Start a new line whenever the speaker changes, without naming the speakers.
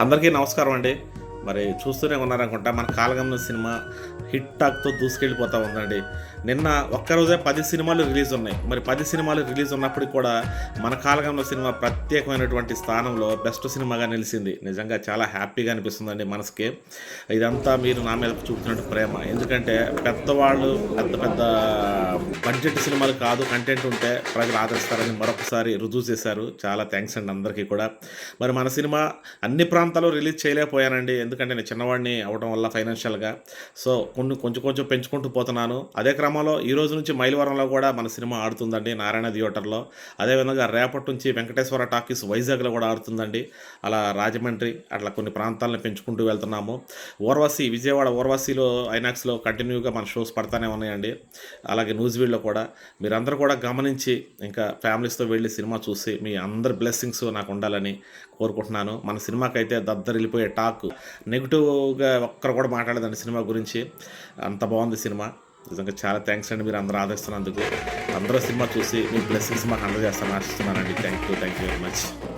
అందరికీ నమస్కారం అండి. మరి చూస్తూనే ఉన్నారనుకుంటా మన 'కాలగమనం' సినిమా హిట్ టాక్‌తో దూసుకెళ్ళిపోతా ఉందండి. నిన్న ఒక్కరోజే 10 సినిమాలు రిలీజ్ ఉన్నాయి. మరి 10 సినిమాలు రిలీజ్ ఉన్నప్పటికి కూడా మన 'కాలగమనం' సినిమా ప్రత్యేకమైనటువంటి స్థానంలో బెస్ట్ సినిమాగా నిలిసింది. నిజంగా చాలా హ్యాపీగా అనిపిస్తుందండి మనసుకి. ఇదంతా మీరు నా మీద చూపుతున్నట్టు ప్రేమ. ఎందుకంటే పెద్దవాళ్ళు పెద్ద పెద్ద బడ్జెట్ సినిమాలు కాదు, కంటెంట్ ఉంటే ప్రజలు ఆదరిస్తారని మరొకసారి రుజువు చేశారు. చాలా థాంక్స్ అండి అందరికీ కూడా. మరి మన సినిమా అన్ని ప్రాంతాల్లో రిలీజ్ చేయలేకపోయానండి. ఎందుకంటే నేను చిన్నవాడిని అవ్వడం వల్ల ఫైనాన్షియల్‌గా. సో, కొంచెం కొంచెం పెంచుకుంటూ పోతున్నాను. అదే క్రమంలో ఈ రోజు నుంచి మైలవరంలో కూడా మన సినిమా ఆడుతుందండి నారాయణ థియేటర్‌లో. అదేవిధంగా రేపటి నుంచి వెంకటేశ్వర టాకీస్ వైజాగ్‌లో కూడా ఆడుతుందండి. అలా రాజమండ్రి అట్లా కొన్ని ప్రాంతాలను పెంచుకుంటూ వెళ్తున్నాము. విజయవాడ ఊర్వశిలో ఐనాక్స్‌లో కంటిన్యూగా మన షోస్ పడతానే ఉన్నాయండి. అలాగే నూజివీడ్‌లో కూడా. మీరందరూ కూడా గమనించి ఇంకా ఫ్యామిలీస్‌తో వెళ్లి సినిమా చూసి మీ అందరి బ్లెస్సింగ్స్ నాకు ఉండాలని కోరుకుంటున్నాను. మన సినిమాకైతే దద్దరిల్లిపోయే టాక్ నెగెటివ్‌గా ఒక్కరు కూడా మాట్లాడలేదండి సినిమా గురించి. అంత బావుంది సినిమా. నిజంగా చాలా థాంక్స్ అండి మీరు అందరూ ఆదరిస్తున్నందుకు. అందరూ సినిమా చూసి మీ బ్లెస్సింగ్స్ మాకు అందజేస్తారని ఆశిస్తున్నానండి. Thank you very much.